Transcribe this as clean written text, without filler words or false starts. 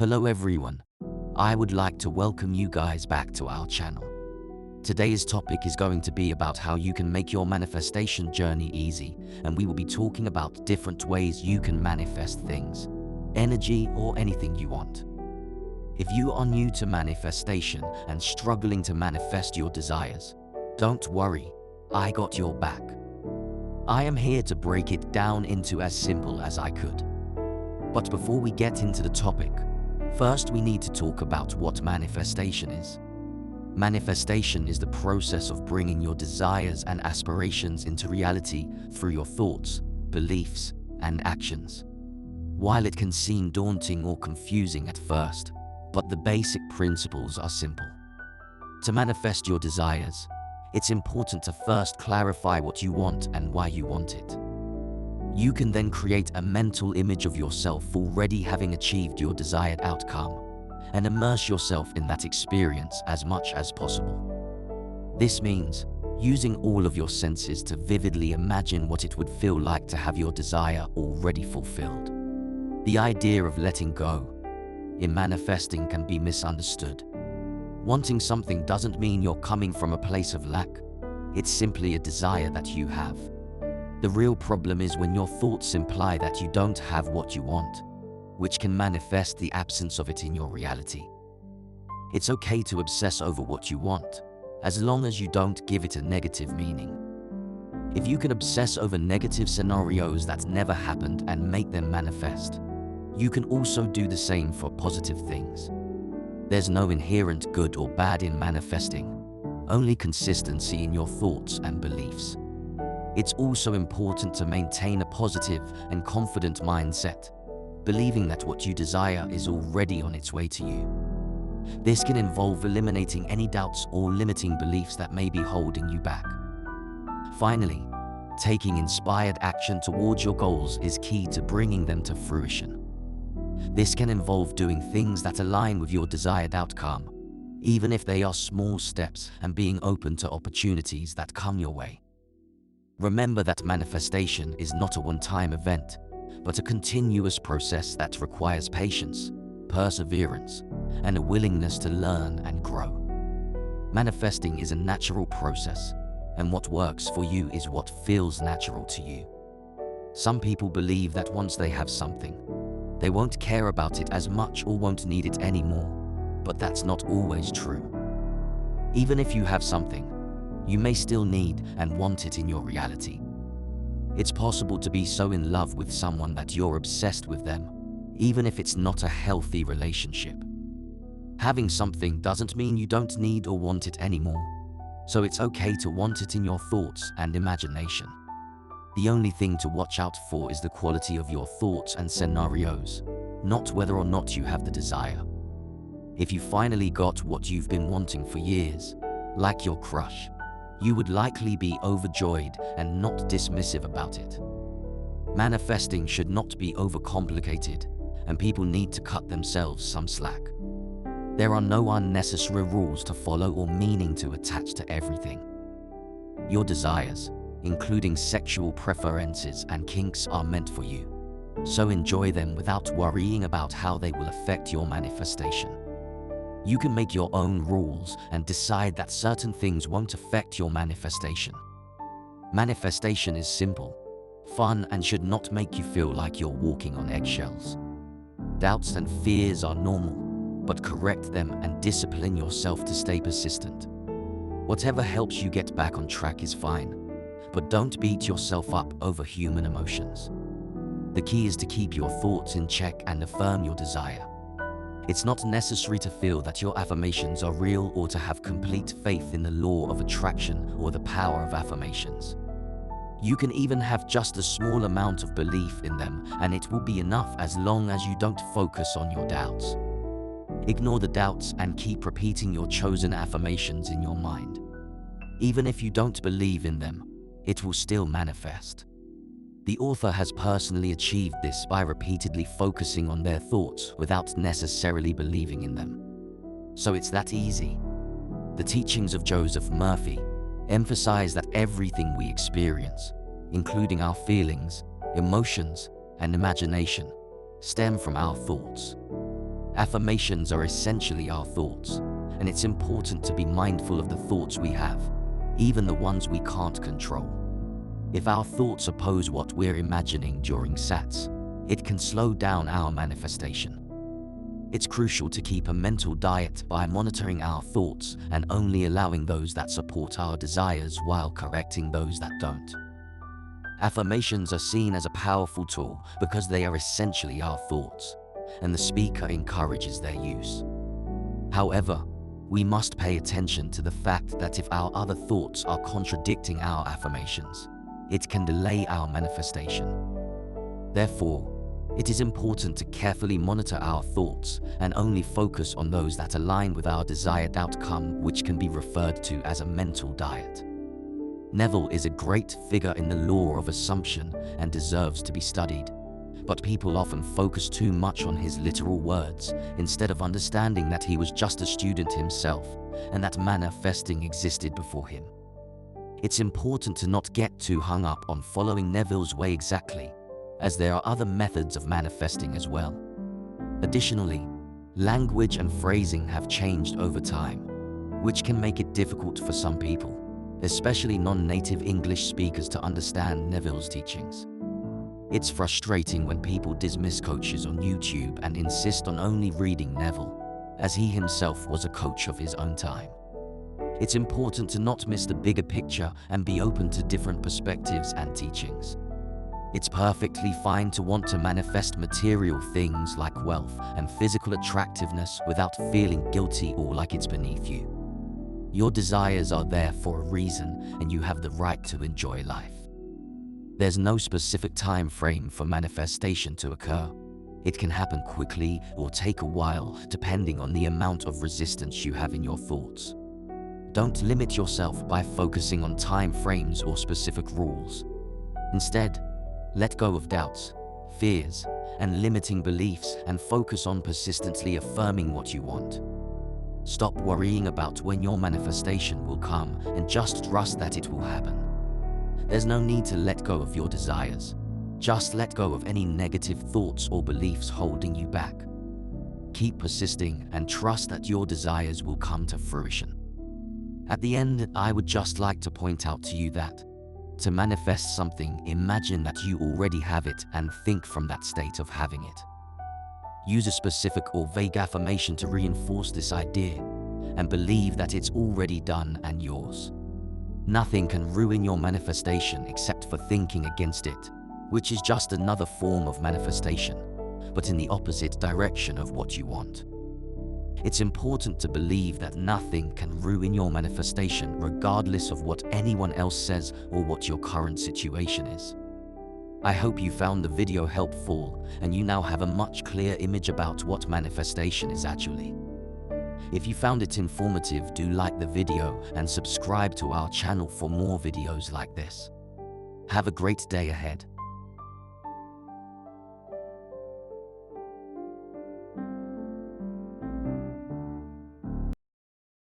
Hello everyone, I would like to welcome you guys back to our channel. Today's topic is going to be about how you can make your manifestation journey easy, and we will be talking about different ways you can manifest things, energy or anything you want. If you are new to manifestation and struggling to manifest your desires, don't worry, I got your back. I am here to break it down into as simple as I could. But before we get into the topic, first we need to talk about what manifestation is. Manifestation is the process of bringing your desires and aspirations into reality through your thoughts, beliefs, and actions. While it can seem daunting or confusing at first, but the basic principles are simple. To manifest your desires, it's important to first clarify what you want and why you want it. You can then create a mental image of yourself already having achieved your desired outcome, and immerse yourself in that experience as much as possible. This means using all of your senses to vividly imagine what it would feel like to have your desire already fulfilled. The idea of letting go in manifesting can be misunderstood. Wanting something doesn't mean you're coming from a place of lack. It's simply a desire that you have. The real problem is when your thoughts imply that you don't have what you want, which can manifest the absence of it in your reality. It's okay to obsess over what you want, as long as you don't give it a negative meaning. If you can obsess over negative scenarios that never happened and make them manifest, you can also do the same for positive things. There's no inherent good or bad in manifesting, only consistency in your thoughts and beliefs. It's also important to maintain a positive and confident mindset, believing that what you desire is already on its way to you. This can involve eliminating any doubts or limiting beliefs that may be holding you back. Finally, taking inspired action towards your goals is key to bringing them to fruition. This can involve doing things that align with your desired outcome, even if they are small steps, and being open to opportunities that come your way. Remember that manifestation is not a one-time event, but a continuous process that requires patience, perseverance, and a willingness to learn and grow. Manifesting is a natural process, and what works for you is what feels natural to you. Some people believe that once they have something, they won't care about it as much or won't need it anymore, but that's not always true. Even if you have something, you may still need and want it in your reality. It's possible to be so in love with someone that you're obsessed with them, even if it's not a healthy relationship. Having something doesn't mean you don't need or want it anymore, so it's okay to want it in your thoughts and imagination. The only thing to watch out for is the quality of your thoughts and scenarios, not whether or not you have the desire. If you finally got what you've been wanting for years, like your crush, you would likely be overjoyed and not dismissive about it. Manifesting should not be overcomplicated, and people need to cut themselves some slack. There are no unnecessary rules to follow or meaning to attach to everything. Your desires, including sexual preferences and kinks, are meant for you, so enjoy them without worrying about how they will affect your manifestation. You can make your own rules and decide that certain things won't affect your manifestation. Manifestation is simple, fun, and should not make you feel like you're walking on eggshells. Doubts and fears are normal, but correct them and discipline yourself to stay persistent. Whatever helps you get back on track is fine, but don't beat yourself up over human emotions. The key is to keep your thoughts in check and affirm your desire. It's not necessary to feel that your affirmations are real or to have complete faith in the law of attraction or the power of affirmations. You can even have just a small amount of belief in them, and it will be enough as long as you don't focus on your doubts. Ignore the doubts and keep repeating your chosen affirmations in your mind. Even if you don't believe in them, it will still manifest. The author has personally achieved this by repeatedly focusing on their thoughts without necessarily believing in them. So it's that easy. The teachings of Joseph Murphy emphasize that everything we experience, including our feelings, emotions, and imagination, stem from our thoughts. Affirmations are essentially our thoughts, and it's important to be mindful of the thoughts we have, even the ones we can't control. If our thoughts oppose what we're imagining during sats, it can slow down our manifestation. It's crucial to keep a mental diet by monitoring our thoughts and only allowing those that support our desires while correcting those that don't. Affirmations are seen as a powerful tool because they are essentially our thoughts, and the speaker encourages their use. However, we must pay attention to the fact that if our other thoughts are contradicting our affirmations, it can delay our manifestation. Therefore, it is important to carefully monitor our thoughts and only focus on those that align with our desired outcome, which can be referred to as a mental diet. Neville is a great figure in the law of assumption and deserves to be studied, but people often focus too much on his literal words instead of understanding that he was just a student himself and that manifesting existed before him. It's important to not get too hung up on following Neville's way exactly, as there are other methods of manifesting as well. Additionally, language and phrasing have changed over time, which can make it difficult for some people, especially non-native English speakers, to understand Neville's teachings. It's frustrating when people dismiss coaches on YouTube and insist on only reading Neville, as he himself was a coach of his own time. It's important to not miss the bigger picture and be open to different perspectives and teachings. It's perfectly fine to want to manifest material things like wealth and physical attractiveness without feeling guilty or like it's beneath you. Your desires are there for a reason, and you have the right to enjoy life. There's no specific time frame for manifestation to occur. It can happen quickly or take a while, depending on the amount of resistance you have in your thoughts. Don't limit yourself by focusing on time frames or specific rules. Instead, let go of doubts, fears, and limiting beliefs and focus on persistently affirming what you want. Stop worrying about when your manifestation will come and just trust that it will happen. There's no need to let go of your desires. Just let go of any negative thoughts or beliefs holding you back. Keep persisting and trust that your desires will come to fruition. At the end, I would just like to point out to you that to manifest something, imagine that you already have it and think from that state of having it. Use a specific or vague affirmation to reinforce this idea and believe that it's already done and yours. Nothing can ruin your manifestation except for thinking against it, which is just another form of manifestation, but in the opposite direction of what you want. It's important to believe that nothing can ruin your manifestation regardless of what anyone else says or what your current situation is. I hope you found the video helpful and you now have a much clearer image about what manifestation is actually. If you found it informative, do like the video and subscribe to our channel for more videos like this. Have a great day ahead.